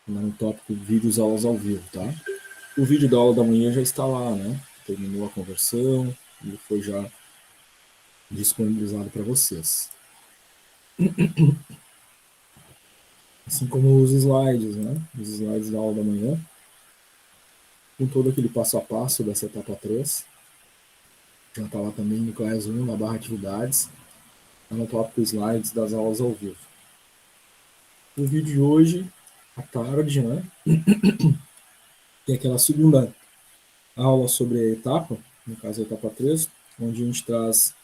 no tópico vídeos aulas ao vivo, tá? O vídeo da aula da manhã já está lá, né? Terminou a conversão e foi já disponibilizado para vocês. Assim como os slides, né? Os slides da aula da manhã, com todo aquele passo a passo dessa etapa 3. Já está lá também no Classroom, na barra atividades, no tópico slides das aulas ao vivo. O vídeo de hoje, à tarde, né? Tem aquela segunda aula sobre a etapa, no caso a etapa 3, onde a gente traz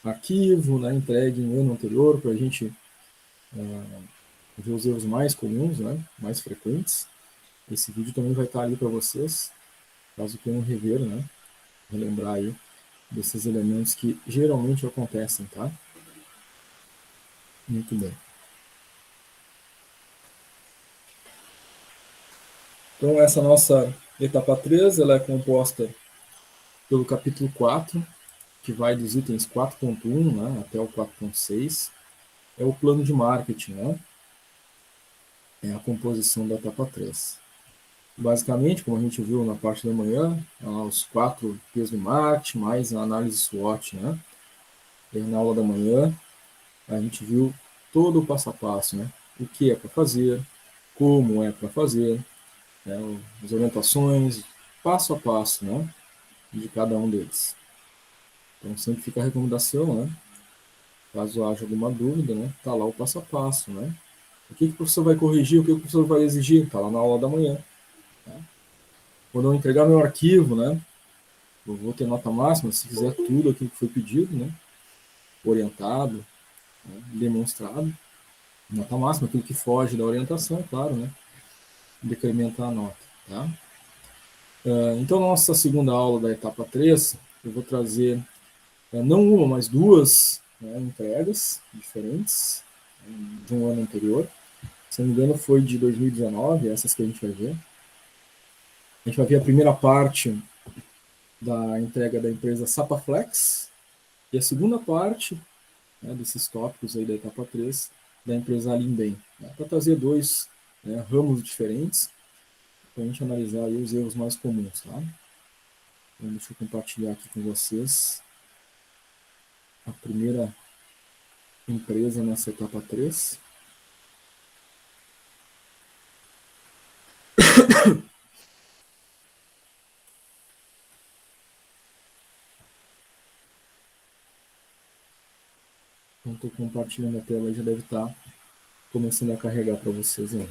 arquivo, né, entregue em ano anterior, para a gente ver os erros mais comuns, né, mais frequentes. Esse vídeo também vai estar ali para vocês, caso queiram rever, né, relembrar aí desses elementos que geralmente acontecem, tá? Muito bem. Então, essa nossa etapa 3, ela é composta pelo capítulo 4, que vai dos itens 4.1, né, até o 4.6. É o plano de marketing, né? É a composição da etapa 3. Basicamente, como a gente viu na parte da manhã, os 4 P's do marketing, mais a análise SWOT, né? E na aula da manhã, a gente viu todo o passo a passo, né? O que é para fazer, como é para fazer, né? As orientações, passo a passo, né? De cada um deles. Então, sempre fica a recomendação, né? Caso haja alguma dúvida, né? Tá lá o passo a passo, né? O que o professor vai corrigir, o que o professor vai exigir, tá lá na aula da manhã. Tá? Quando eu entregar meu arquivo, né? Eu vou ter nota máxima se fizer tudo aquilo que foi pedido, né? Orientado, né? Demonstrado. Nota máxima, aquilo que foge da orientação, é claro, né? Decrementa a nota, tá? Então, nossa segunda aula da etapa 3, eu vou trazer não uma, mas duas, né, entregas diferentes, de um ano anterior. Se não me engano, foi de 2019, essas que a gente vai ver. A gente vai ver a primeira parte da entrega da empresa Sapaflex e a segunda parte, né, desses tópicos aí da etapa 3 da empresa Alimbem, né, para trazer dois, né, ramos diferentes para a gente analisar aí os erros mais comuns. Tá? Então, deixa eu compartilhar aqui com vocês a primeira empresa nessa etapa 3. Então, estou compartilhando a tela e já deve estar começando a carregar para vocês aí.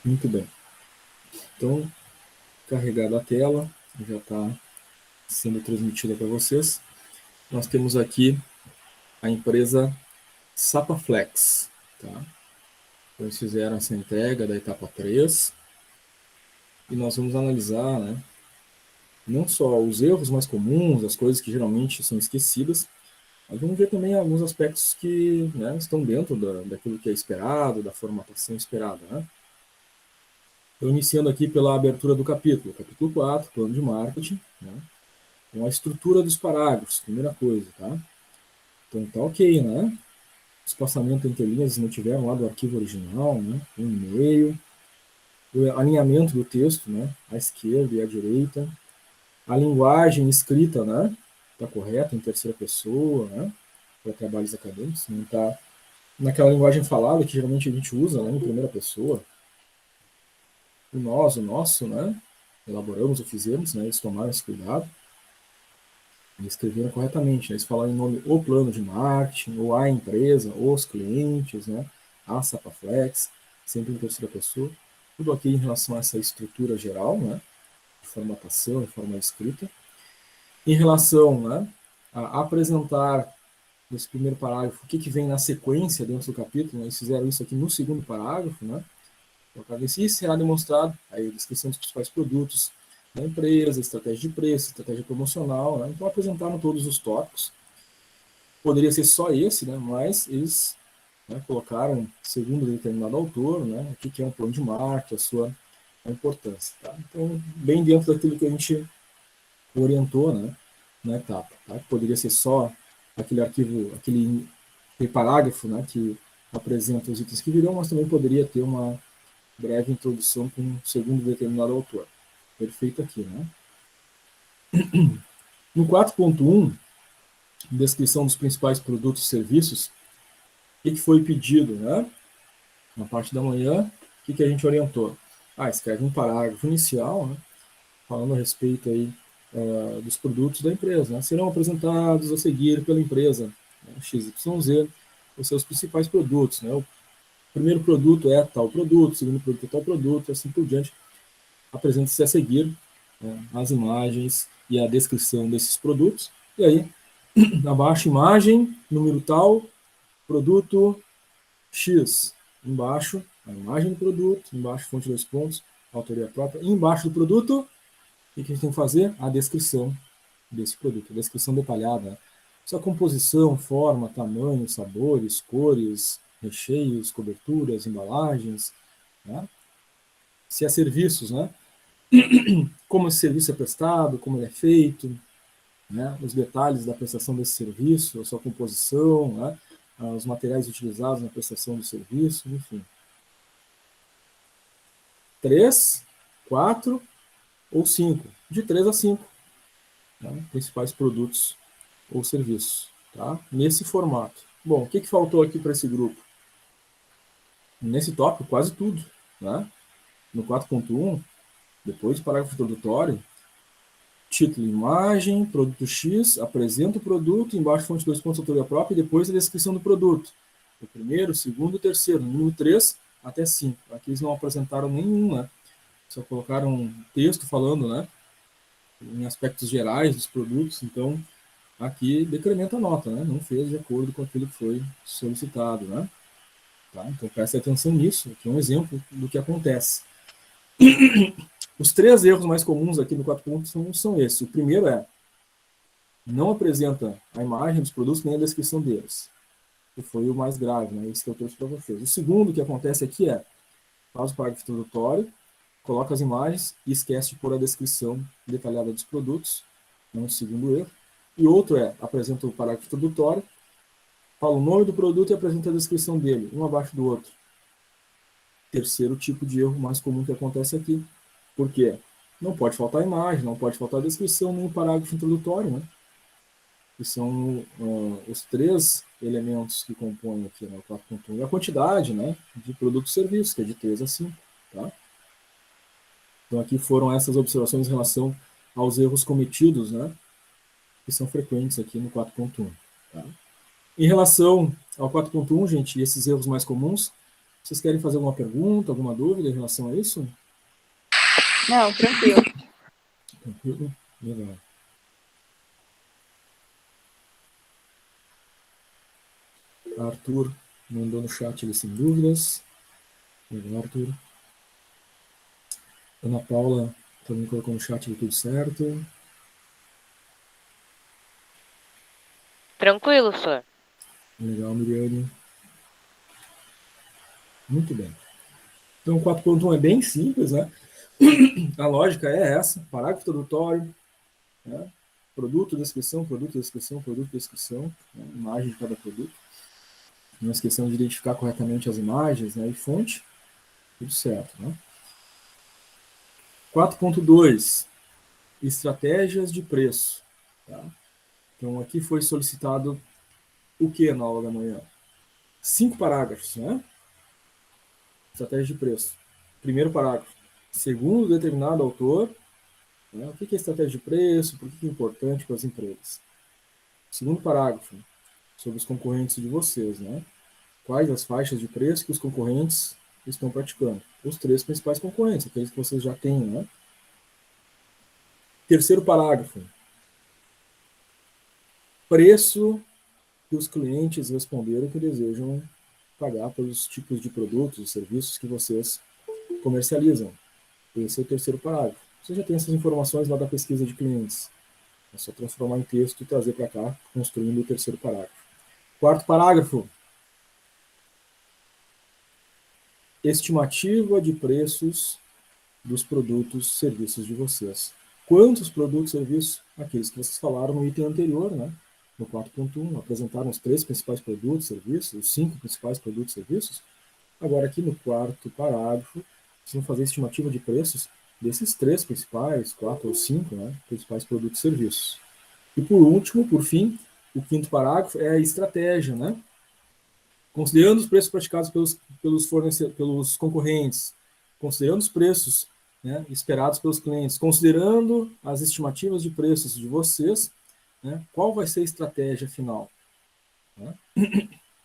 Muito bem. Então, carregada a tela, já está sendo transmitida para vocês. Nós temos aqui a empresa Sapaflex. Tá? Então, eles fizeram essa entrega da etapa 3 e nós vamos analisar, né, não só os erros mais comuns, as coisas que geralmente são esquecidas, mas vamos ver também alguns aspectos que, né, estão dentro daquilo que é esperado, da formatação esperada. Né? Então, iniciando aqui pela abertura do capítulo 4, plano de marketing, né? Então, a estrutura dos parágrafos, primeira coisa, tá? Então, tá ok, né? Espaçamento entre linhas não tiveram lá do arquivo original, né? Um e-mail, o alinhamento do texto, né? À esquerda e à direita, a linguagem escrita, né? Tá correta em terceira pessoa, né? Para trabalhos acadêmicos, não tá naquela linguagem falada que geralmente a gente usa, né? Em primeira pessoa. O nós, o nosso, né? Elaboramos ou fizemos, né? Eles tomaram esse cuidado. Eles escreveram corretamente, né? Eles falaram em nome o plano de marketing, ou a empresa, os clientes, né? A Sapaflex, sempre em terceira pessoa. Tudo aqui em relação a essa estrutura geral, né? De formatação, de forma escrita. Em relação, né, a apresentar nesse primeiro parágrafo o que vem na sequência dentro do capítulo, né? Eles fizeram isso aqui no segundo parágrafo, né? Para ver se isso será demonstrado, aí a descrição dos principais produtos da empresa, estratégia de preço, estratégia promocional, né? Então apresentaram todos os tópicos. Poderia ser só esse, né? Mas eles, né, colocaram, segundo determinado autor, né, o que é um plano de marketing, a sua importância. Tá? Então, bem dentro daquilo que a gente orientou, né, na etapa. Tá? Poderia ser só aquele arquivo, aquele tem parágrafo, né, que apresenta os itens que virão, mas também poderia ter uma breve introdução com segundo determinado autor. Perfeito aqui, né? No 4.1, descrição dos principais produtos e serviços, o que foi pedido, né? Na parte da manhã, o que a gente orientou? Escreve um parágrafo inicial, né, falando a respeito aí dos produtos da empresa, né? Serão apresentados a seguir pela empresa, né, XYZ, os seus principais produtos, né? O primeiro produto é tal produto, o segundo produto é tal produto, assim por diante. Apresenta-se a seguir, né, as imagens e a descrição desses produtos. E aí, abaixo, imagem, número tal, produto X. Embaixo, a imagem do produto, embaixo, fonte dois pontos, autoria própria. E embaixo do produto, o que a gente tem que fazer? A descrição desse produto, a descrição detalhada, né? Sua composição, forma, tamanho, sabores, cores, recheios, coberturas, embalagens, né? Se é serviços, né? Como esse serviço é prestado, como ele é feito, né? Os detalhes da prestação desse serviço, a sua composição, né? Os materiais utilizados na prestação do serviço, enfim. 3, 4 ou 5, de 3 a 5, né? Principais produtos ou serviços, tá? Nesse formato. Bom, o que faltou aqui para esse grupo? Nesse tópico, quase tudo, né? No 4.1, depois do parágrafo introdutório, título, imagem, produto X, apresenta o produto, embaixo fonte dois pontos, autoria própria, e depois a descrição do produto. O primeiro, o segundo e o terceiro, no mínimo 3 até 5. Aqui eles não apresentaram nenhum, né? Só colocaram um texto falando, né? Em aspectos gerais dos produtos, então aqui decrementa a nota, né? Não fez de acordo com aquilo que foi solicitado, né? Tá? Então preste atenção nisso, aqui é um exemplo do que acontece. Os 3 erros mais comuns aqui no 4 pontos são esses. O primeiro é, não apresenta a imagem dos produtos nem a descrição deles, que foi o mais grave, né? Esse que eu trouxe para vocês. O segundo que acontece aqui é, faz o parágrafo introdutório, coloca as imagens e esquece de pôr a descrição detalhada dos produtos, é um segundo erro. E outro é, apresenta o parágrafo introdutório, fala o nome do produto e apresenta a descrição dele, um abaixo do outro. Terceiro tipo de erro mais comum que acontece aqui. Por quê? Não pode faltar imagem, não pode faltar descrição, nem o parágrafo introdutório, né? Que são os 3 elementos que compõem aqui no 4.1. E a quantidade, né, de produto e serviço, que é de 3 a 5. Tá? Então aqui foram essas observações em relação aos erros cometidos, né, que são frequentes aqui no 4.1. Tá? Em relação ao 4.1, gente, esses erros mais comuns, vocês querem fazer alguma pergunta, alguma dúvida em relação a isso? Não, tranquilo. Tranquilo? Legal. Arthur mandou no chat ele sem dúvidas. Legal, Arthur. Ana Paula também colocou no chat tudo certo. Tranquilo, senhor. Legal, Miriane. Muito bem. Então, o 4.1 é bem simples, né? A lógica é essa, parágrafo introdutório, né? Produto, descrição, produto, descrição, produto, descrição, né? Imagem de cada produto. Não esqueçam de identificar corretamente as imagens, né? E fonte, tudo certo, né? 4.2, estratégias de preço. Tá? Então, aqui foi solicitado o que na aula da manhã? 5 parágrafos, né? Estratégia de preço. Primeiro parágrafo. Segundo determinado autor, né, o que é estratégia de preço, por que é importante para as empresas. Segundo parágrafo, sobre os concorrentes de vocês, né? Quais as faixas de preço que os concorrentes estão praticando? Os 3 principais concorrentes, aqueles que vocês já têm, né? Terceiro parágrafo, preço que os clientes responderam que desejam pagar pelos tipos de produtos e serviços que vocês comercializam. Esse é o terceiro parágrafo. Você já tem essas informações lá da pesquisa de clientes. É só transformar em texto e trazer para cá, construindo o terceiro parágrafo. Quarto parágrafo. Estimativa de preços dos produtos e serviços de vocês. Quantos produtos e serviços? Aqueles que vocês falaram no item anterior, né? no 4.1, apresentaram os 3 principais produtos e serviços, os 5 principais produtos e serviços. Agora, aqui no quarto parágrafo, vocês vão fazer a estimativa de preços desses 3 principais, 4 ou 5, né, principais produtos e serviços. E por último, por fim, o quinto parágrafo é a estratégia, né? Considerando os preços praticados pelos concorrentes, considerando os preços, né, esperados pelos clientes, considerando as estimativas de preços de vocês, né, qual vai ser a estratégia final? Né?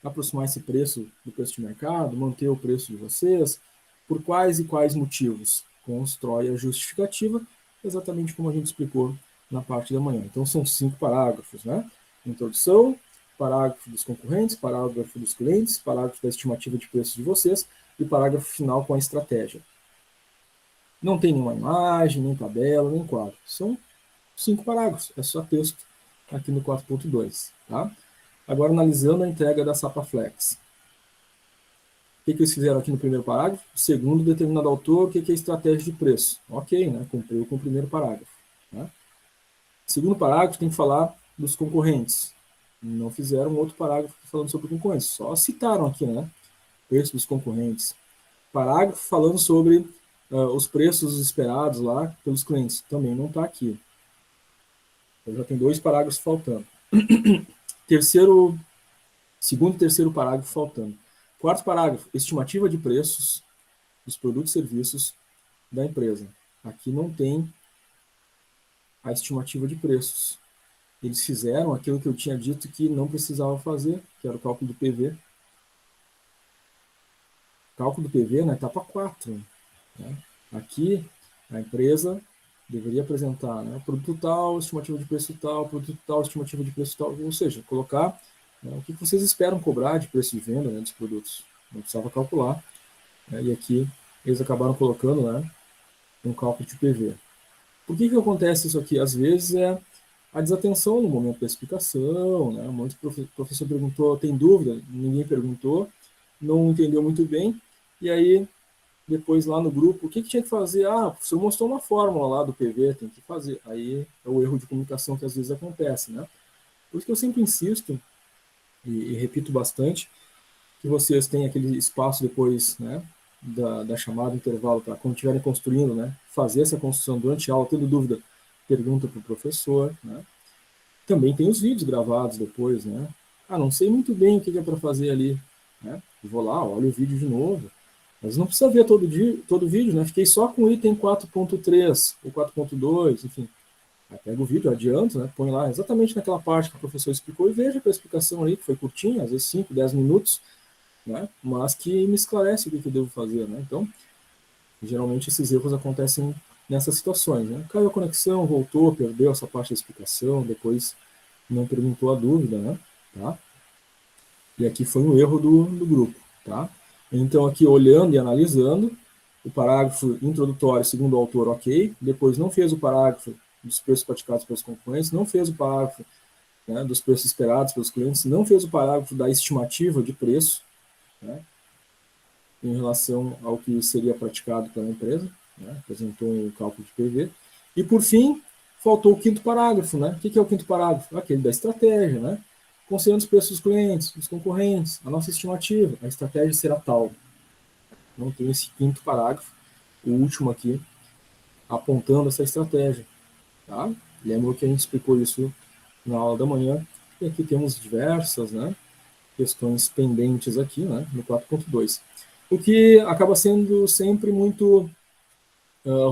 Aproximar esse preço do preço de mercado, manter o preço de vocês, por quais e quais motivos? Constrói a justificativa, exatamente como a gente explicou na parte da manhã. Então, são 5 parágrafos, né? Introdução, parágrafo dos concorrentes, parágrafo dos clientes, parágrafo da estimativa de preços de vocês e parágrafo final com a estratégia. Não tem nenhuma imagem, nem tabela, nem quadro. São 5 parágrafos, é só texto aqui no 4.2, tá? Agora, analisando a entrega da Sapa Flex. O que eles fizeram aqui no primeiro parágrafo? Segundo determinado autor, o que é estratégia de preço? Ok, né? Cumpriu com o primeiro parágrafo. Né? Segundo parágrafo tem que falar dos concorrentes. Não fizeram outro parágrafo falando sobre concorrentes, só citaram aqui, né? Preço dos concorrentes. Parágrafo falando sobre os preços esperados lá pelos clientes. Também não está aqui. Então já tem 2 parágrafos faltando. Segundo e terceiro parágrafo faltando. Quarto parágrafo, estimativa de preços dos produtos e serviços da empresa. Aqui não tem a estimativa de preços. Eles fizeram aquilo que eu tinha dito que não precisava fazer, que era o cálculo do PV. Cálculo do PV na etapa 4. Né? Aqui, a empresa deveria apresentar, né, produto tal, estimativa de preço tal, produto tal, estimativa de preço tal, ou seja, colocar, né, o que vocês esperam cobrar de preço de venda, né, dos produtos. Não precisava calcular. Né, e aqui eles acabaram colocando, né, um cálculo de PV. Por que acontece isso aqui? Às vezes é a desatenção no momento da explicação, né? Um monte de professor perguntou, tem dúvida? Ninguém perguntou, não entendeu muito bem, e aí depois lá no grupo, o que tinha que fazer? Ah, o professor mostrou uma fórmula lá do PV, tem que fazer. Aí é o erro de comunicação que às vezes acontece, né? Por isso que eu sempre insisto, e repito bastante, que vocês têm aquele espaço depois, né, da chamada intervalo, para quando estiverem construindo, né, fazer essa construção durante a aula, tendo dúvida, pergunta para o professor, né. Também tem os vídeos gravados depois, né. Ah, não sei muito bem o que é para fazer ali, né, vou lá, olho o vídeo de novo, mas não precisa ver todo o vídeo, né, fiquei só com o item 4.3 ou 4.2, enfim. Aí pega o vídeo, adianto, né, põe lá exatamente naquela parte que o professor explicou e veja a explicação ali, que foi curtinha, às vezes 5, 10 minutos, né, mas que me esclarece o que eu devo fazer. Né? Então, geralmente esses erros acontecem nessas situações. Né? Caiu a conexão, voltou, perdeu essa parte da explicação, depois não perguntou a dúvida. Né? Tá? E aqui foi um erro do grupo. Tá? Então, aqui olhando e analisando, o parágrafo introdutório, segundo o autor, ok. Depois não fez o parágrafo dos preços praticados pelos concorrentes, não fez o parágrafo, né, dos preços esperados pelos clientes, não fez o parágrafo da estimativa de preço, né, em relação ao que seria praticado pela empresa, né, apresentou um cálculo de PV. E, por fim, faltou o quinto parágrafo. Né? O que é o quinto parágrafo? Aquele da estratégia. Né? Considerando os preços dos clientes, dos concorrentes, a nossa estimativa, a estratégia será tal. Não tem esse quinto parágrafo, o último aqui, apontando essa estratégia. Tá? Lembro que a gente explicou isso na aula da manhã, e aqui temos diversas, né, questões pendentes aqui, né, no 4.2. O que acaba sendo sempre muito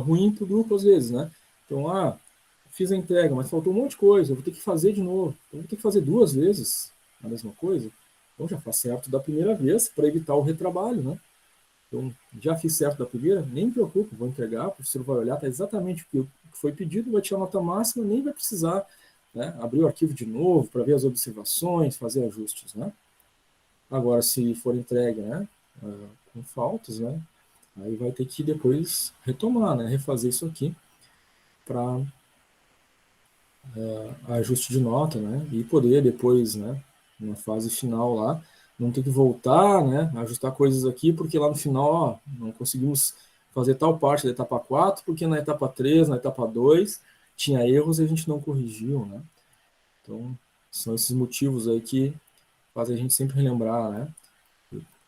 ruim para o grupo às vezes, né? Então, fiz a entrega, mas faltou um monte de coisa, eu vou ter que fazer de novo. Eu vou ter que fazer 2 vezes a mesma coisa. Então, já faz certo da primeira vez para evitar o retrabalho, né? Então, já fiz certo da primeira, nem me preocupo, vou entregar, o professor vai olhar, está exatamente o que foi pedido, vai tirar a nota máxima, nem vai precisar, né, abrir o arquivo de novo para ver as observações, fazer ajustes, né? Agora, se for entregue, né, com faltas, né, aí vai ter que depois retomar, né, refazer isso aqui para ajuste de nota, né, e poder depois, né, na fase final lá, não ter que voltar, né, ajustar coisas aqui, porque lá no final, não conseguimos fazer tal parte da etapa 4, porque na etapa 3, na etapa 2, tinha erros e a gente não corrigiu, né. Então, São esses motivos aí que fazem a gente sempre relembrar, né?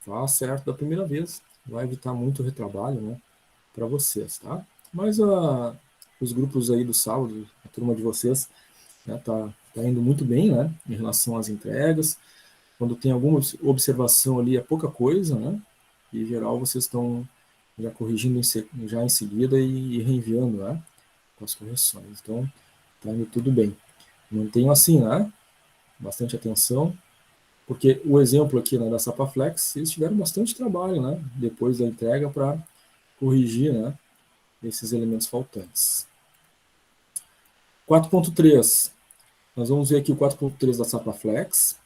Faz certo da primeira vez, vai evitar muito retrabalho, né? Para vocês, tá? Mas os grupos aí do sábado, a turma de vocês, né, tá indo muito bem, né? Em relação às entregas. Quando tem alguma observação ali, é pouca coisa, né? E, em geral, vocês estão já corrigindo já em seguida e reenviando, né? Com as correções. Então, tá indo tudo bem. Mantenham assim, né? Bastante atenção, porque o exemplo aqui, né, da Sapaflex, eles tiveram bastante trabalho, né? Depois da entrega para corrigir, né? Esses elementos faltantes. 4.3. Nós vamos ver aqui o 4.3 da Sapaflex,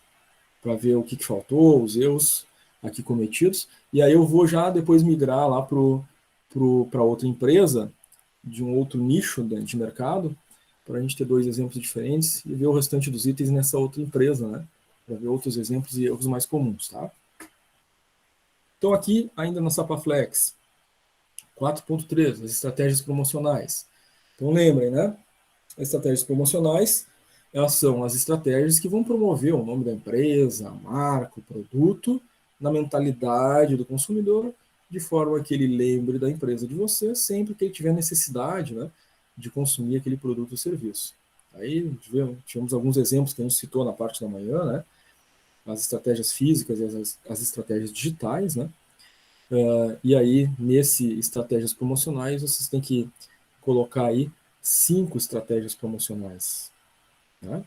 para ver o que faltou, os erros aqui cometidos. E aí eu vou já depois migrar lá para outra empresa, de um outro nicho de mercado, para a gente ter dois exemplos diferentes e ver o restante dos itens nessa outra empresa, né? Para ver outros exemplos e erros mais comuns, tá? Então aqui, ainda na Sapaflex, 4.3, as estratégias promocionais. Então lembrem, né? As estratégias promocionais, elas são as estratégias que vão promover o nome da empresa, a marca, o produto, na mentalidade do consumidor, de forma que ele lembre da empresa de você sempre que ele tiver necessidade, né, de consumir aquele produto ou serviço. Aí tivemos alguns exemplos que a gente citou na parte da manhã, né, as estratégias físicas e as estratégias digitais, né, e aí nesse estratégias promocionais vocês têm que colocar aí 5 estratégias promocionais, né?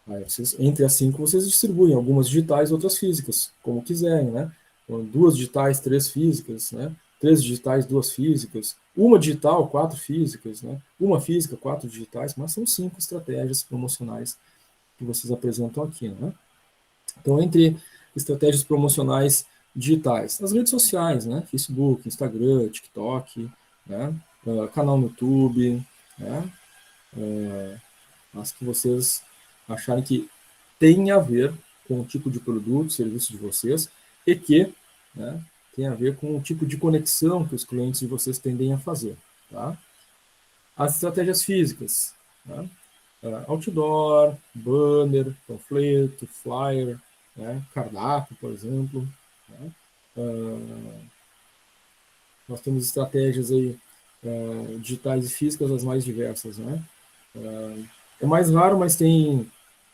Aí vocês, entre as 5 vocês distribuem, algumas digitais, outras físicas, como quiserem, né? Então, 2 digitais, 3 físicas, né? 3 digitais, 2 físicas, uma digital, 4 físicas, né? Uma física, 4 digitais, mas são 5 estratégias promocionais que vocês apresentam aqui, né? Então, entre estratégias promocionais digitais, as redes sociais, né? Facebook, Instagram, TikTok, né? Canal no YouTube, né? As que vocês acharem que tem a ver com o tipo de produto, serviço de vocês e que, né, tem a ver com o tipo de conexão que os clientes de vocês tendem a fazer, tá? As estratégias físicas, né? Outdoor, banner, panfleto, flyer, né? Cardápio, por exemplo, né? Nós temos estratégias aí digitais e físicas as mais diversas, né? É mais raro, mas tem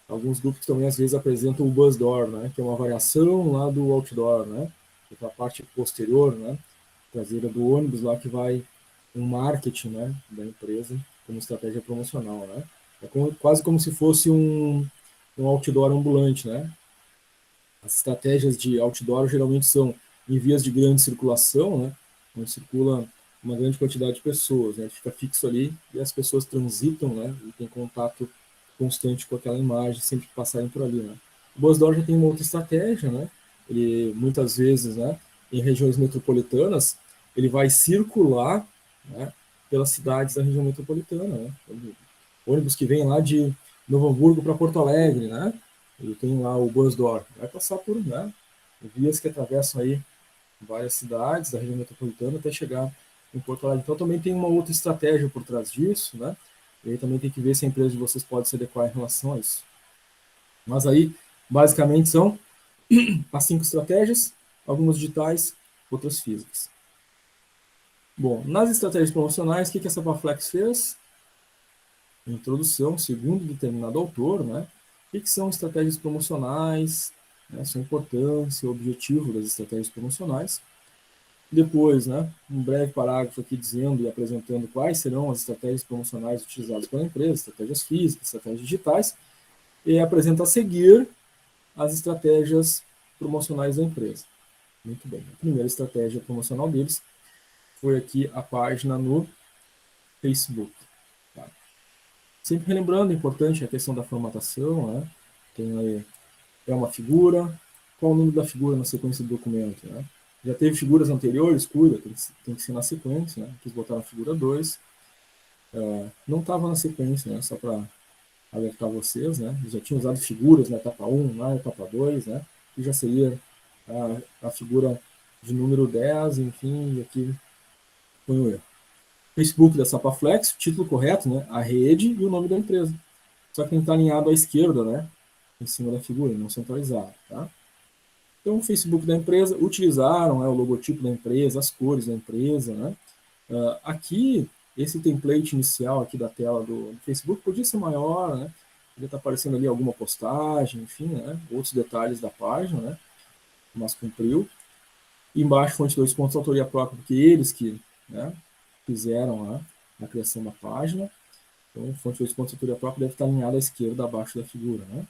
alguns grupos também às vezes apresentam o bus door, né, que é uma variação lá do outdoor, né, que é a parte posterior, né, traseira do ônibus lá que vai um marketing, né, da empresa como estratégia promocional, né. É quase como se fosse um outdoor ambulante, né. As estratégias de outdoor geralmente são em vias de grande circulação, né, onde circula uma grande quantidade de pessoas, né, fica fixo ali e as pessoas transitam, né, e tem contato constante com aquela imagem sempre que passarem por ali, né. O Buzzdor já tem uma outra estratégia, né, ele muitas vezes, né, em regiões metropolitanas, ele vai circular, né, pelas cidades da região metropolitana, né, ônibus que vem lá de Novo Hamburgo para Porto Alegre, né, ele tem lá o Buzzdor, vai passar por, né, vias que atravessam aí várias cidades da região metropolitana até chegar em Porto Alegre. Então também tem uma outra estratégia por trás disso, né? E aí também tem que ver se a empresa de vocês pode se adequar em relação a isso. Mas aí, basicamente, são as 5 estratégias, algumas digitais, outras físicas. Bom, nas estratégias promocionais, o que a Sapaflex fez? Introdução, segundo determinado autor, né? O que são estratégias promocionais, né, sua importância, o objetivo das estratégias promocionais. Depois, né, um breve parágrafo aqui dizendo e apresentando quais serão as estratégias promocionais utilizadas pela empresa, estratégias físicas, estratégias digitais, e apresenta a seguir as estratégias promocionais da empresa. Muito bem. A primeira estratégia promocional deles foi aqui a página no Facebook. Tá? Sempre relembrando, é importante a questão da formatação, né? Tem aí, é uma figura, qual o número da figura na sequência do documento, né? Já teve figuras anteriores, cuida, tem que ser na sequência, né? Quis botar na figura 2. Não estava na sequência, né? Só para alertar vocês, né? Eles já tinham usado figuras na etapa 1, na etapa 2, né? Que já seria a figura de número 10, enfim, e aqui põe o erro. Facebook da Sapaflex, título correto, né? A rede e o nome da empresa. Só que tem que estar alinhado à esquerda, né? em cima da figura, não centralizado, tá? Então, o Facebook da empresa utilizaram, né, o logotipo da empresa, as cores da empresa, né? Aqui, esse template inicial aqui da tela do Facebook podia ser maior, né? Podia estar aparecendo ali alguma postagem, enfim, né? Outros detalhes da página, né? Mas cumpriu. E embaixo, fonte 2 pontos, autoria própria, porque eles que, né, fizeram a criação da página. Então, fonte 2 pontos, autoria própria deve estar alinhada à esquerda, abaixo da figura, né?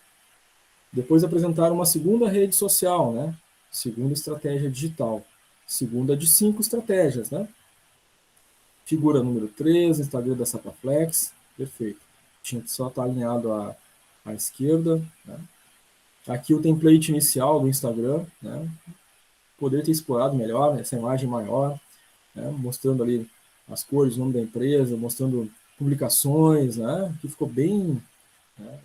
Depois apresentaram uma segunda rede social, né? Segunda estratégia digital. Segunda de 5 estratégias, né? Figura número 3, Instagram da Sapaflex. Perfeito. Tinha que só estar alinhado à esquerda, né? Aqui o template inicial do Instagram, né? Poderia ter explorado melhor, né? Essa imagem maior, né? Mostrando ali as cores, o nome da empresa, mostrando publicações, né? Que ficou bem, né,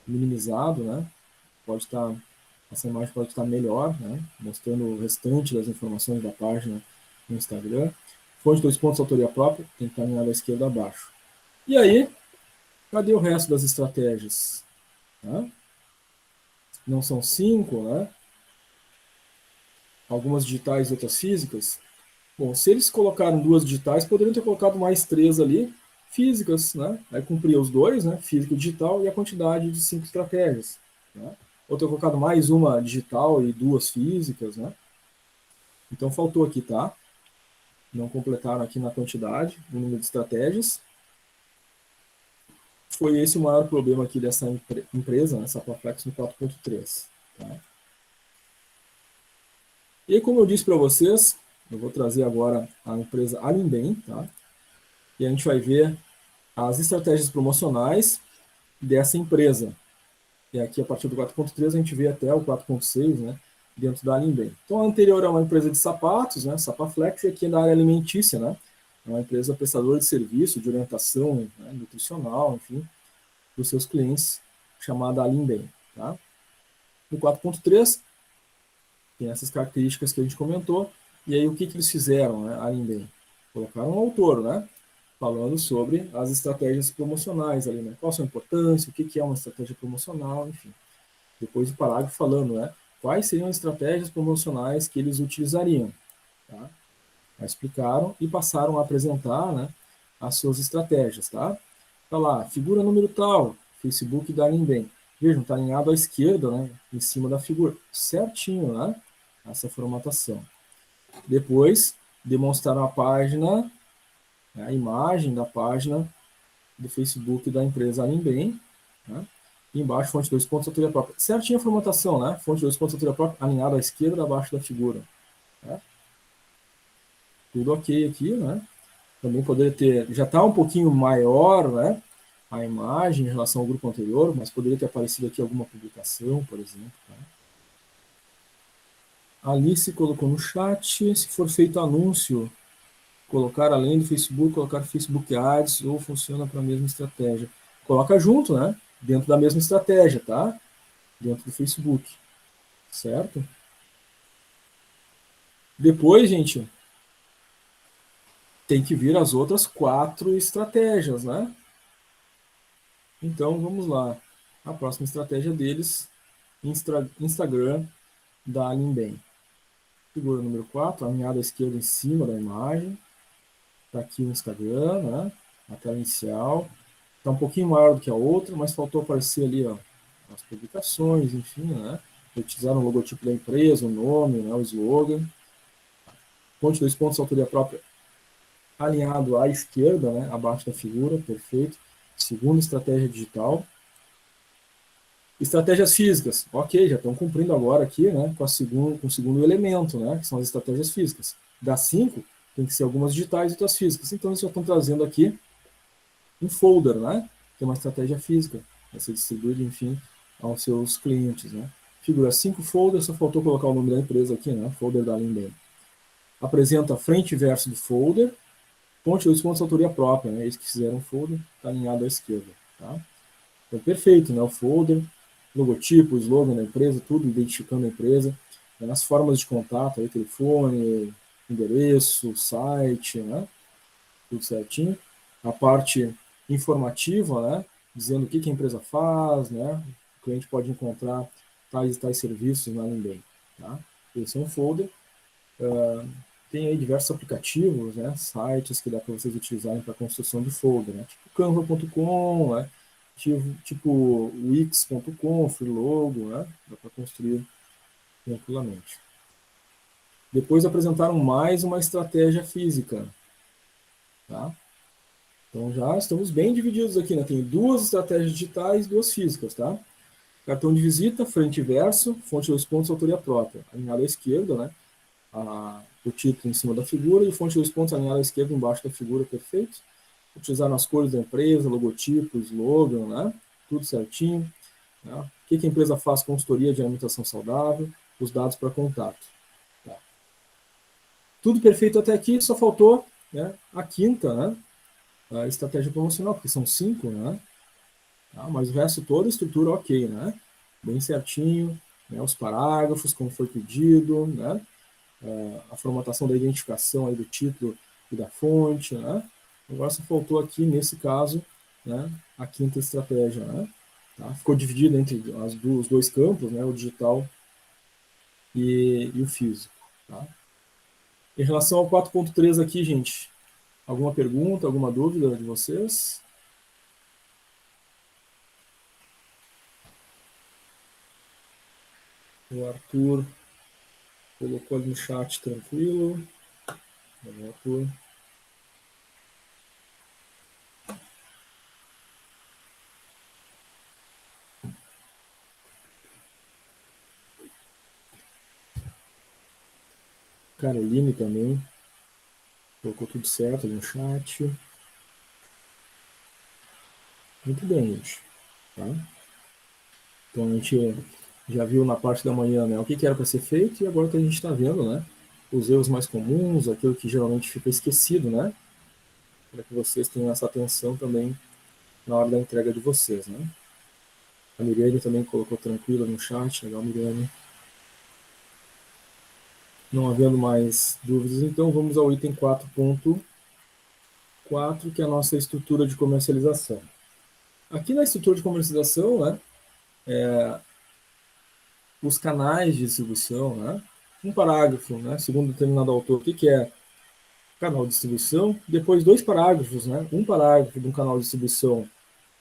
minimizado, né? Pode estar, essa imagem pode estar melhor, né? Mostrando o restante das informações da página no Instagram. Fonte 2 pontos, autoria própria, tem que estar alinhado à esquerda abaixo. E aí, cadê o resto das estratégias? Né? Não são 5, né? Algumas digitais e outras físicas. Bom, se eles colocaram 2 digitais, poderiam ter colocado mais 3 ali, físicas, né? Aí cumpria os 2, né? Físico e digital, e a quantidade de 5 estratégias. Né? Ou ter colocado mais uma digital e 2 físicas, né? Então faltou aqui, tá? Não completaram aqui na quantidade, o número de estratégias. Foi esse o maior problema aqui dessa empresa, essa Sapaflex no 4.3. Tá? E como eu disse para vocês, eu vou trazer agora a empresa Alimbem, tá? E a gente vai ver as estratégias promocionais dessa empresa. E aqui, a partir do 4.3, a gente vê até o 4.6, né, dentro da Alimbem. Então, a anterior é uma empresa de sapatos, né, Sapaflex, e aqui é da área alimentícia, né? É uma empresa prestadora de serviço, de orientação, né, nutricional, enfim, para os seus clientes, chamada Alimbem, tá? No 4.3, tem essas características que a gente comentou. E aí, o que eles fizeram, né, ali bem? Colocaram um autor, né? Falando sobre as estratégias promocionais ali, né? Qual a sua importância, o que é uma estratégia promocional, enfim. Depois o parágrafo falando, né? Quais seriam as estratégias promocionais que eles utilizariam, tá? Explicaram e passaram a apresentar, né, as suas estratégias, tá? Tá lá, figura número tal, Facebook da Alimbem. Vejam, está alinhado à esquerda, né, em cima da figura, certinho, né, essa formatação. Depois, demonstraram a página, né, a imagem da página do Facebook da empresa Alimbem, né, e embaixo, fonte 2 pontos, autoria própria. Certinha a formatação, né, fonte 2 pontos, autoria própria, alinhado à esquerda, abaixo da figura. Né? Tudo ok aqui, né? Também poderia ter, já está um pouquinho maior, né, a imagem em relação ao grupo anterior, mas poderia ter aparecido aqui alguma publicação, por exemplo. Tá? Alice colocou no chat, se for feito anúncio, colocar além do Facebook, colocar Facebook Ads, ou funciona para a mesma estratégia. Coloca junto, né, dentro da mesma estratégia, tá? Dentro do Facebook, certo? Depois, gente, tem que vir as outras 4 estratégias, né? Então, vamos lá. A próxima estratégia deles, Instagram da Alimbem. Figura número 4, alinhada à esquerda em cima da imagem. Está aqui o Instagram, né? A tela inicial. Está um pouquinho maior do que a outra, mas faltou aparecer ali, ó, as publicações, enfim, né? Utilizaram o logotipo da empresa, o nome, né, o slogan. Fonte 2 pontos, autoria própria, alinhado à esquerda, né, abaixo da figura, perfeito. Segunda estratégia digital. Estratégias físicas, ok, já estão cumprindo agora aqui, né, com o segundo elemento, né, que são as estratégias físicas. Das 5, tem que ser algumas digitais e outras físicas. Então, eles já estão trazendo aqui um folder, né, que é uma estratégia física, vai ser distribuído, enfim, aos seus clientes, né. Figura 5 folders, só faltou colocar o nome da empresa aqui, né, folder da Alimbem. Apresenta frente e verso do folder, fonte 2 pontos, autoria própria, né, eles que fizeram o folder, está alinhado à esquerda, tá. Então, perfeito, né, o folder, logotipo, slogan da empresa, tudo identificando a empresa, né, as formas de contato, aí, telefone, endereço, site, né, tudo certinho. A parte informativa, né, dizendo o que a empresa faz, né, o cliente pode encontrar tais e tais serviços na Alinbem. Tá? Esse é um folder. Tem aí diversos aplicativos, né, sites que dá para vocês utilizarem para construção de folder, né, tipo canva.com, né, tipo wix.com, freelogo, né, dá para construir tranquilamente. Depois apresentaram mais uma estratégia física. Tá? Então já estamos bem divididos aqui, né? Tem 2 estratégias digitais e 2 físicas, tá? Cartão de visita, frente e verso, fonte 2 pontos, autoria própria. Alinhado à esquerda, né? O título em cima da figura e fonte 2 pontos alinhado à esquerda embaixo da figura, perfeito. Utilizar nas cores da empresa, logotipo, slogan, né? Tudo certinho. Né? O que a empresa faz? Consultoria de alimentação saudável, os dados para contato. Tá? Tudo perfeito até aqui, só faltou, né, a quinta, né? A estratégia promocional, porque são 5, né? Tá? Mas o resto todo, a estrutura ok, né? Bem certinho, né? Os parágrafos, como foi pedido, né? A formatação da identificação aí do título e da fonte, né? Agora só faltou aqui, nesse caso, né, a quinta estratégia, né? Tá? Ficou dividido entre os 2 campos, né? O digital e o físico, tá? Em relação ao 4.3 aqui, gente, alguma pergunta, alguma dúvida de vocês? O Arthur colocou ali no chat tranquilo. O Arthur. Caroline também. Colocou tudo certo ali no chat. Muito bem, gente. Tá? Então a gente já viu na parte da manhã, né, o que era para ser feito e agora que a gente está vendo, né, os erros mais comuns, aquilo que geralmente fica esquecido, né, para que vocês tenham essa atenção também na hora da entrega de vocês, né. A Miriane também colocou tranquila no chat, legal, Miriane. Não havendo mais dúvidas, então vamos ao item 4.4, que é a nossa estrutura de comercialização. Aqui na estrutura de comercialização, né, os canais de distribuição, né, um parágrafo, né, segundo determinado autor, o que é canal de distribuição, depois 2 parágrafos, né, um parágrafo de um canal de distribuição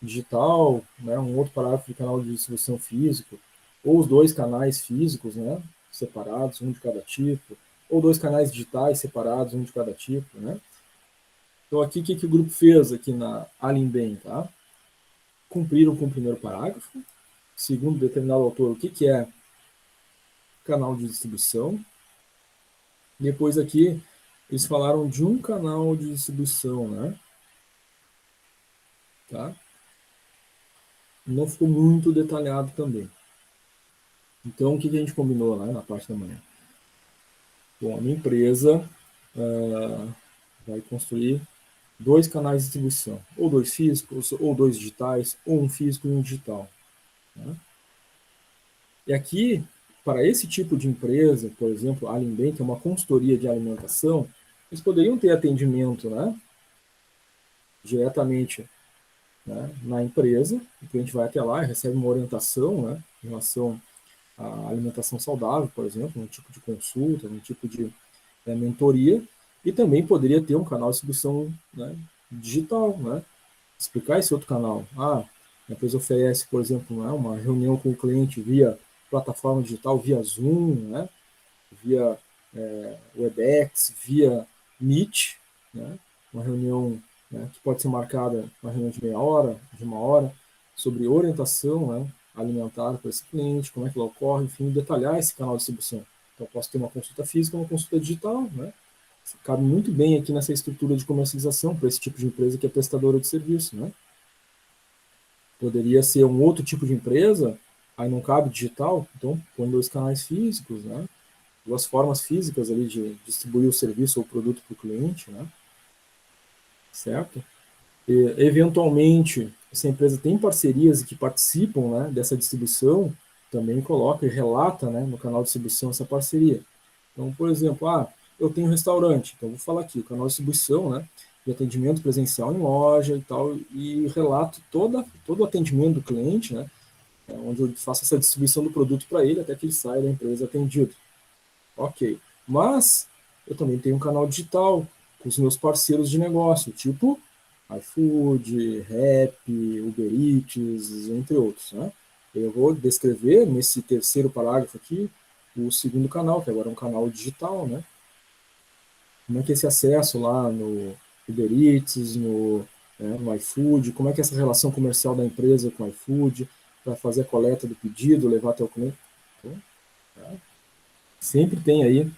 digital, né, um outro parágrafo de canal de distribuição físico, ou os 2 canais físicos, né, separados, um de cada tipo, ou 2 canais digitais separados, um de cada tipo, né. Então aqui o que o grupo fez aqui na Alinbem, tá? Cumpriram com o primeiro parágrafo, segundo determinado autor, o que é canal de distribuição. Depois aqui eles falaram de um canal de distribuição, né? Tá? Não ficou muito detalhado também. Então, o que a gente combinou lá na parte da manhã? Bom, a minha empresa vai construir 2 canais de distribuição, ou 2 físicos, ou 2 digitais, ou um físico e um digital. Né? E aqui, para esse tipo de empresa, por exemplo, a Alimbank, que é uma consultoria de alimentação, eles poderiam ter atendimento, né, diretamente, né, na empresa, o cliente vai até lá e recebe uma orientação, né, em relação à alimentação saudável, por exemplo, um tipo de consulta, um tipo de mentoria, e também poderia ter um canal de distribuição, né, digital, né, explicar esse outro canal. A empresa oferece, por exemplo, né, uma reunião com o cliente via plataforma digital, via Zoom, né, via Webex, via Meet, né, uma reunião, né, que pode ser marcada, uma reunião de meia hora, de 1 hora, sobre orientação, né, alimentar para esse cliente, como é que ela ocorre, enfim, detalhar esse canal de distribuição. Então, eu posso ter uma consulta física, uma consulta digital, né, cabe muito bem aqui nessa estrutura de comercialização para esse tipo de empresa que é prestadora de serviço, né. Poderia ser um outro tipo de empresa, aí não cabe digital, então põe 2 canais físicos, né, 2 formas físicas ali de distribuir o serviço ou o produto para o cliente, né, certo? E, eventualmente, se a empresa tem parcerias que participam, né, dessa distribuição, também coloca e relata, né, no canal de distribuição essa parceria. Então, por exemplo, eu tenho um restaurante, então vou falar aqui, o canal de distribuição, né, de atendimento presencial em loja e tal, e relato todo o atendimento do cliente, né, onde eu faço essa distribuição do produto para ele até que ele saia da empresa atendido. Ok. Mas eu também tenho um canal digital com os meus parceiros de negócio, tipo iFood, Rappi, Uber Eats, entre outros. Né? Eu vou descrever nesse terceiro parágrafo aqui o segundo canal, que agora é um canal digital, né? Como é que é esse acesso lá no Uber Eats, no iFood, como é que é essa relação comercial da empresa com o iFood, para fazer a coleta do pedido, levar até o cliente. Então, sempre tem aí,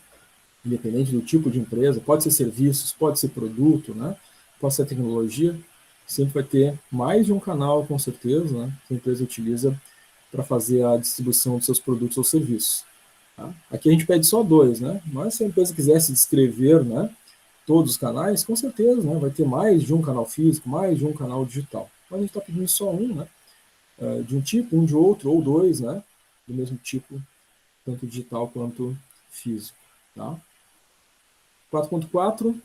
independente do tipo de empresa, pode ser serviços, pode ser produto, né? Pode ser tecnologia, sempre vai ter mais de um canal, com certeza, né? Que a empresa utiliza para fazer a distribuição dos seus produtos ou serviços. Tá? Aqui a gente pede só dois, né? Mas se a empresa quisesse descrever, né, todos os canais, com certeza, né, vai ter mais de um canal físico, mais de um canal digital. Mas a gente está pedindo só um, né, de um tipo, um de outro, ou dois, né, do mesmo tipo, tanto digital quanto físico. Tá? 4.4,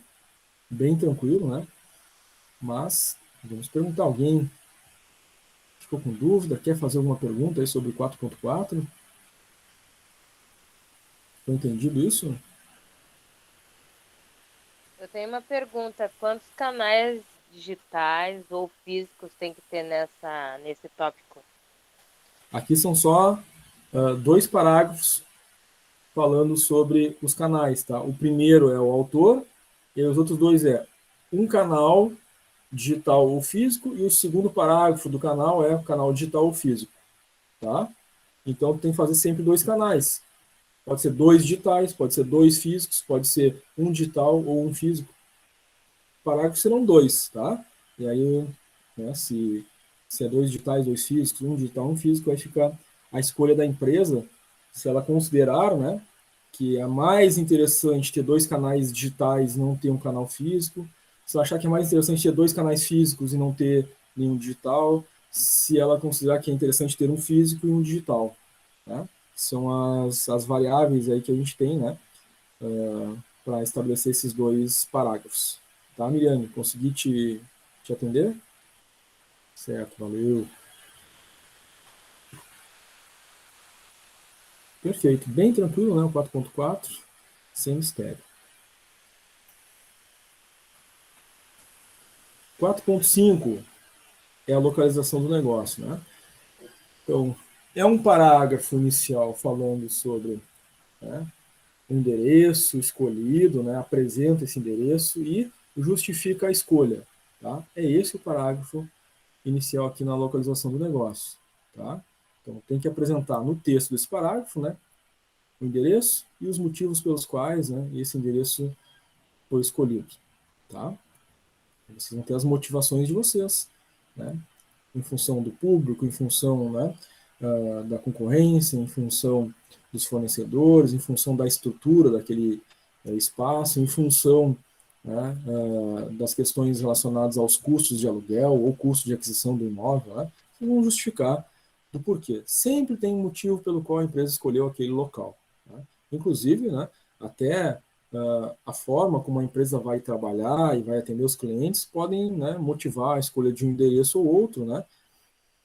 bem tranquilo, né? Mas vamos perguntar, alguém ficou com dúvida, quer fazer alguma pergunta aí sobre 4.4? Foi entendido isso? Eu tenho uma pergunta. Quantos canais digitais ou físicos tem que ter nesse tópico? Aqui são só dois parágrafos falando sobre os canais, tá? O primeiro é o autor e os outros dois é um canal digital ou físico e o segundo parágrafo do canal é o canal digital ou físico, tá? Então tem que fazer sempre dois canais. Pode ser dois digitais, pode ser dois físicos, pode ser um digital ou um físico. Parágrafos serão dois, tá? E aí, né, se é dois digitais, dois físicos, um digital, um físico, vai ficar a escolha da empresa, se ela considerar, né, que é mais interessante ter dois canais digitais e não ter um canal físico, se ela achar que é mais interessante ter dois canais físicos e não ter nenhum digital, se ela considerar que é interessante ter um físico e um digital, né? São as variáveis aí que a gente tem, né, para estabelecer esses dois parágrafos. Tá, Miriane? Consegui te atender? Certo, valeu. Perfeito. Bem tranquilo, né? O 4.4, sem mistério. 4.5 é a localização do negócio, né? Então, é um parágrafo inicial falando sobre, né, o endereço escolhido, né? Apresenta esse endereço e justifica a escolha, tá? É esse o parágrafo inicial aqui na localização do negócio, tá? Então, tem que apresentar no texto desse parágrafo, né, o endereço e os motivos pelos quais, né, esse endereço foi escolhido, tá? Vocês vão ter as motivações de vocês, né, em função do público, em função, né, da concorrência, em função dos fornecedores, em função da estrutura daquele espaço, em função, né, das questões relacionadas aos custos de aluguel ou custos de aquisição do imóvel, né, que vão justificar do porquê. Sempre tem um motivo pelo qual a empresa escolheu aquele local. Né? Inclusive, né, até a forma como a empresa vai trabalhar e vai atender os clientes podem, né, motivar a escolha de um endereço ou outro, né?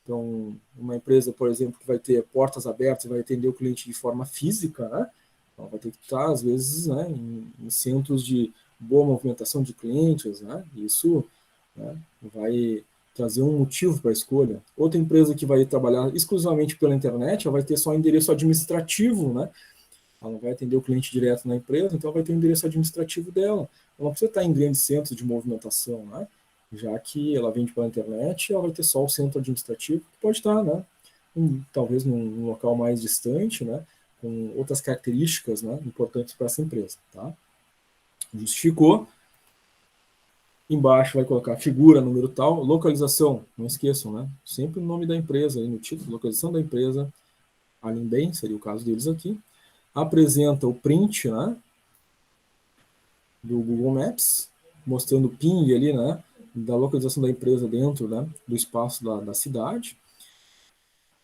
Então, uma empresa, por exemplo, que vai ter portas abertas e vai atender o cliente de forma física, né? Então, vai ter que estar, às vezes, né, em centros de boa movimentação de clientes, né? Isso, né, vai trazer um motivo para a escolha. Outra empresa que vai trabalhar exclusivamente pela internet, ela vai ter só endereço administrativo, né? Ela não vai atender o cliente direto na empresa, então ela vai ter o endereço administrativo dela. Ela não precisa estar em grandes centros de movimentação, né? Já que ela vende pela internet, ela vai ter só o centro administrativo, que pode estar, né, talvez num local mais distante, né, com outras características, né, importantes para essa empresa. Tá? Justificou. Embaixo vai colocar figura, número tal, localização, não esqueçam, né? Sempre o nome da empresa aí no título, localização da empresa, alinhem bem, seria o caso deles aqui. Apresenta o print, né, do Google Maps, mostrando o ping ali, né, da localização da empresa dentro, né, do espaço da cidade.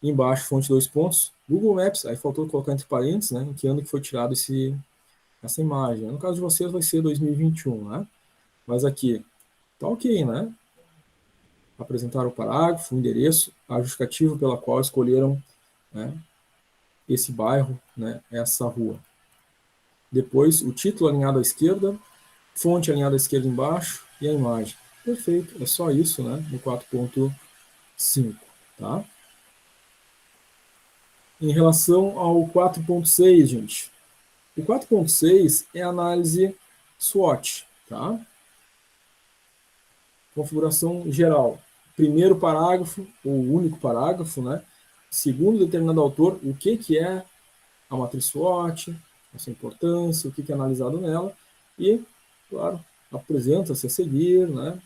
Embaixo, fonte dois pontos, Google Maps, aí faltou colocar entre parênteses, né, em que ano que foi tirado essa imagem. No caso de vocês vai ser 2021, né? Mas aqui, tá ok, né? apresentar o parágrafo, o endereço, a justificativa pela qual escolheram, né, esse bairro, né, essa rua. Depois, o título alinhado à esquerda, fonte alinhada à esquerda embaixo e a imagem. Perfeito, é só isso, né, no 4.5, tá? Em relação ao 4.6, gente, o 4.6 é a análise SWOT, tá? Configuração geral. Primeiro parágrafo, ou único parágrafo, né? Segundo determinado autor, o que é a matriz SWOT, a sua importância, o que é analisado nela, e, claro, apresenta-se a seguir, né,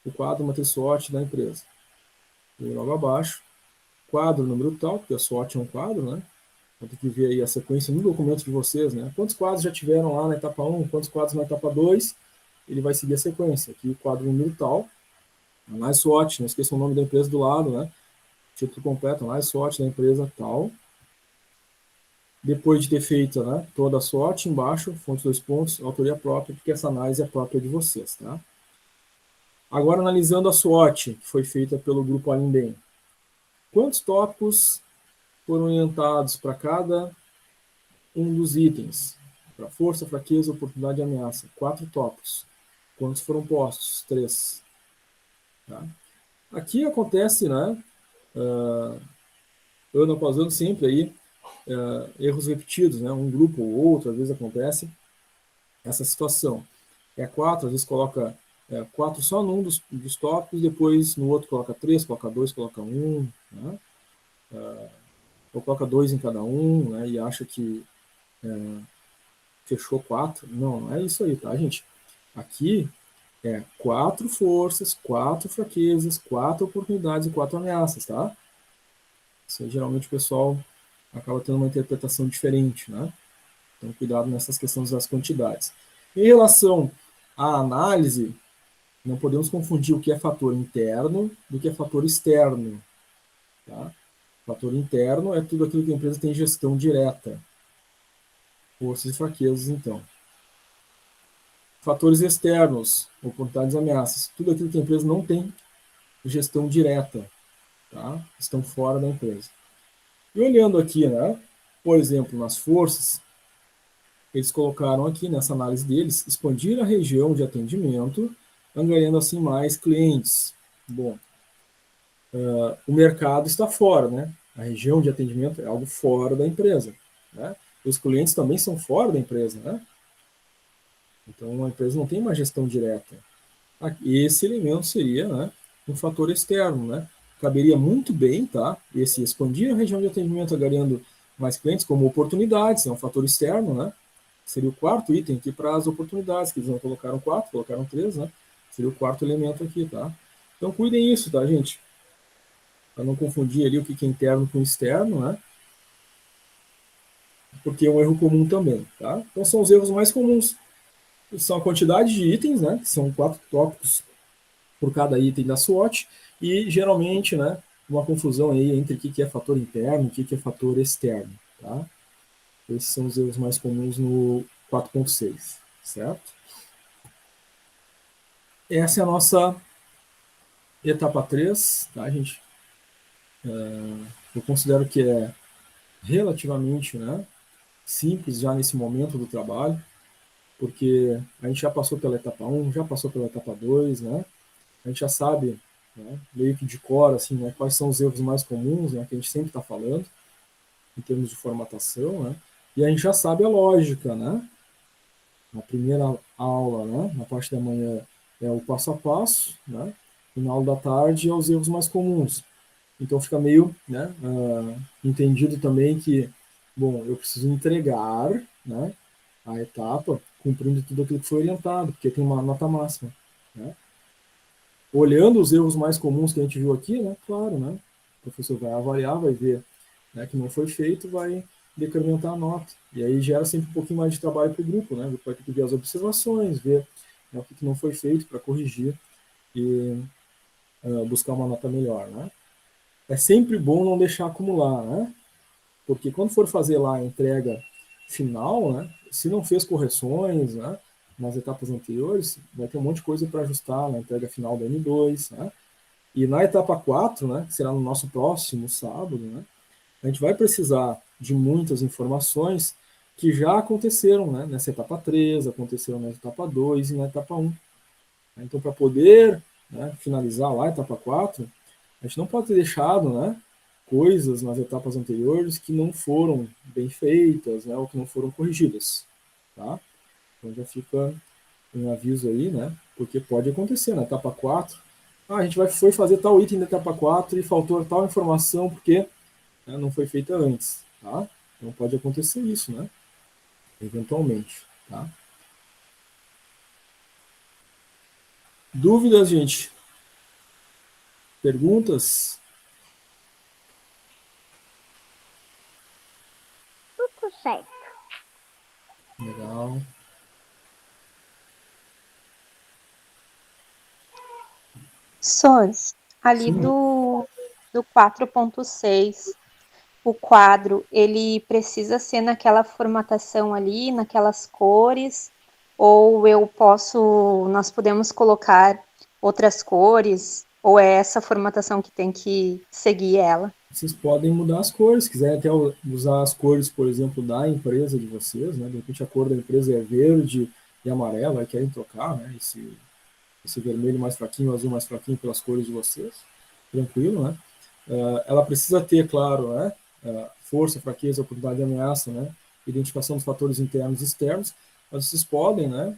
o quadro matriz SWOT da empresa. E logo abaixo, quadro número tal, porque a SWOT é um quadro, né? Vou ter que ver aí a sequência no documento de vocês, né? Quantos quadros já tiveram lá na etapa 1, quantos quadros na etapa 2, ele vai seguir a sequência. Aqui, o quadro número tal, análise SWOT, não esqueça o nome da empresa do lado, né? Título completo, análise SWOT da empresa tal. Depois de ter feito, né, toda a SWOT, embaixo, fonte 2 pontos, autoria própria, porque essa análise é própria de vocês, tá? Agora, analisando a SWOT, que foi feita pelo grupo Alinden. Quantos tópicos foram orientados para cada um dos itens? Para força, fraqueza, oportunidade e ameaça. 4 tópicos. Quantos foram postos? 3. Tá? Aqui acontece, né, ano após ano, sempre aí, erros repetidos, né? Um grupo ou outro, às vezes acontece essa situação. É 4, às vezes coloca 4 só num dos tópicos, depois no outro coloca 3, coloca 2, coloca 1, né? Ou coloca 2 em cada um, né? E acha que fechou 4. Não, não é isso aí, tá, gente? Aqui é 4 forças, 4 fraquezas, 4 oportunidades e 4 ameaças, tá? Isso aí, geralmente o pessoal acaba tendo uma interpretação diferente, né? Então, cuidado nessas questões das quantidades. Em relação à análise, não podemos confundir o que é fator interno do que é fator externo. Tá? Fator interno é tudo aquilo que a empresa tem gestão direta. Forças e fraquezas, então. Fatores externos, oportunidades e ameaças. Tudo aquilo que a empresa não tem gestão direta. Tá? Estão fora da empresa. E olhando aqui, né, por exemplo, nas forças, eles colocaram aqui nessa análise deles, expandir a região de atendimento, angariando assim mais clientes. Bom, o mercado está fora, né? A região de atendimento é algo fora da empresa, né? Os clientes também são fora da empresa, né? Então a empresa não tem uma gestão direta. Esse elemento seria, né, um fator externo, né? Caberia muito bem, tá? Esse expandir a região de atendimento angariando mais clientes como oportunidades, é um fator externo, né? Seria o quarto item aqui para as oportunidades, que eles não colocaram 4, colocaram 3, né? Seria o quarto elemento aqui, tá? Então cuidem isso, tá, gente? Para não confundir ali o que é interno com externo, né? Porque é um erro comum também, tá? Então são os erros mais comuns. São a quantidade de itens, né? Que são 4 tópicos por cada item da SWOT, e geralmente, né, uma confusão aí entre o que é fator interno e o que é fator externo, tá? Esses são os erros mais comuns no 4.6, certo? Essa é a nossa etapa 3, tá, gente? Eu considero que é relativamente, né, simples já nesse momento do trabalho, porque a gente já passou pela etapa 1, já passou pela etapa 2, né? A gente já sabe, né, meio que de cor, assim, né, quais são os erros mais comuns, né, que a gente sempre está falando, em termos de formatação, né? E a gente já sabe a lógica, né? Na primeira aula, né, na parte da manhã, é o passo a passo, né? E na aula da tarde é os erros mais comuns. Então fica meio, né, entendido também que, bom, eu preciso entregar, né, a etapa cumprindo tudo aquilo que foi orientado, porque tem uma nota máxima, né? Olhando os erros mais comuns que a gente viu aqui, né, claro, né, o professor vai avaliar, vai ver, né, que não foi feito, vai decrementar a nota. E aí gera sempre um pouquinho mais de trabalho para o grupo, né? O grupo vai ter que ver as observações, ver, né, o que não foi feito para corrigir e buscar uma nota melhor, né? É sempre bom não deixar acumular, né? Porque quando for fazer lá a entrega final, né, se não fez correções, né, nas etapas anteriores, vai ter um monte de coisa para ajustar na entrega final da N2, né? E na etapa 4, né, que será no nosso próximo sábado, né, a gente vai precisar de muitas informações que já aconteceram, né, nessa etapa 3, aconteceram na etapa 2 e na etapa 1. Então, para poder, né, finalizar lá a etapa 4, a gente não pode ter deixado, né, coisas nas etapas anteriores que não foram bem feitas, né, ou que não foram corrigidas. Tá? Então já fica um aviso aí, né, porque pode acontecer na etapa 4. A gente foi fazer tal item na etapa 4 e faltou tal informação porque, né, não foi feita antes. Tá? Então pode acontecer isso, né, eventualmente. Tá? Dúvidas, gente? Perguntas? Tudo certo. Legal. Sons, ali Sim. do 4.6, o quadro, ele precisa ser naquela formatação ali, naquelas cores, ou nós podemos colocar outras cores, ou é essa formatação que tem que seguir ela? Vocês podem mudar as cores, se quiserem até usar as cores, por exemplo, da empresa de vocês, né? De repente a cor da empresa é verde e amarelo, aí querem trocar, né? Esse vermelho mais fraquinho, o azul mais fraquinho pelas cores de vocês, tranquilo, né? Ela precisa ter, claro, né? Força, fraqueza, oportunidade e ameaça, né? Identificação dos fatores internos e externos, mas vocês podem, né?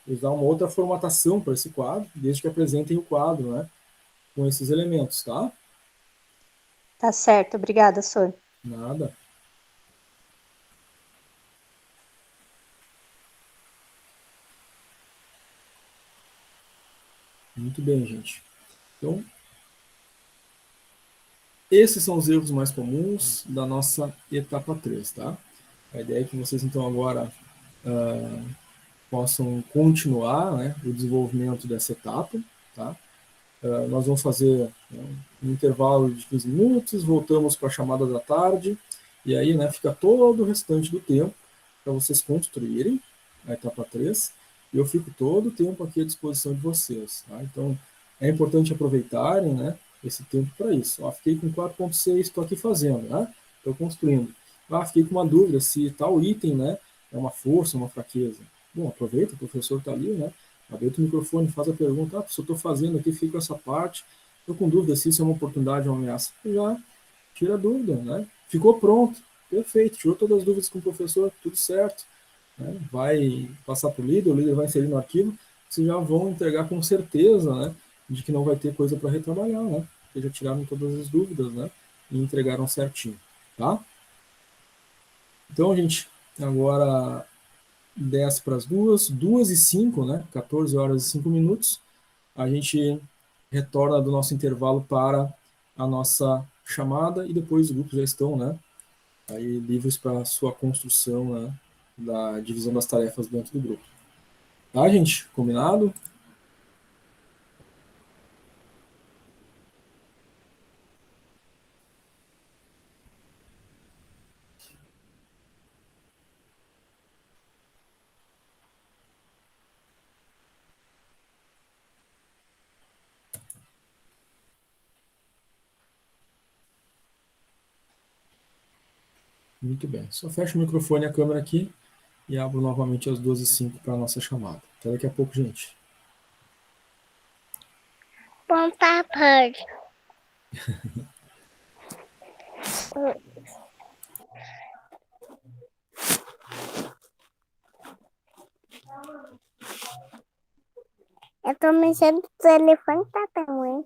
Usar uma outra formatação para esse quadro, desde que apresentem o quadro, né? Com esses elementos, tá? Tá certo, obrigada, Sor. Nada. Muito bem, gente. Então, esses são os erros mais comuns da nossa etapa 3, tá? A ideia é que vocês, então, agora possam continuar, né, o desenvolvimento dessa etapa, tá? Nós vamos fazer, né, um intervalo de 15 minutos, voltamos para a chamada da tarde, e aí, né, fica todo o restante do tempo para vocês construírem a etapa 3, e eu fico todo o tempo aqui à disposição de vocês, tá? Então, é importante aproveitarem, né, esse tempo para isso. Fiquei com 4.6, estou aqui fazendo, né? Estou construindo. Fiquei com uma dúvida se tal item, né, é uma força, uma fraqueza. Bom, aproveita, o professor está ali, né? Abre o microfone, faz a pergunta. Se eu estou fazendo aqui, fico com essa parte. Estou com dúvida se isso é uma oportunidade ou uma ameaça. Já tira a dúvida, né? Ficou pronto, perfeito. Tirou todas as dúvidas com o professor, tudo certo. Né? Vai passar para o líder vai inserir no arquivo. Vocês já vão entregar com certeza, né? De que não vai ter coisa para retrabalhar, né? Porque já tiraram todas as dúvidas, né? E entregaram certinho, tá? Então, gente, agora 10 para as 2h05, né? 14 horas e 5 minutos. A gente retorna do nosso intervalo para a nossa chamada e depois os grupos já estão, né? Aí livres para a sua construção, né? Da divisão das tarefas dentro do grupo. Tá, gente? Combinado? Muito bem. Só fecho o microfone e a câmera aqui e abro novamente às 2h05 para a nossa chamada. Até daqui a pouco, gente. Bom papai. Eu tô mexendo no telefone, tá também.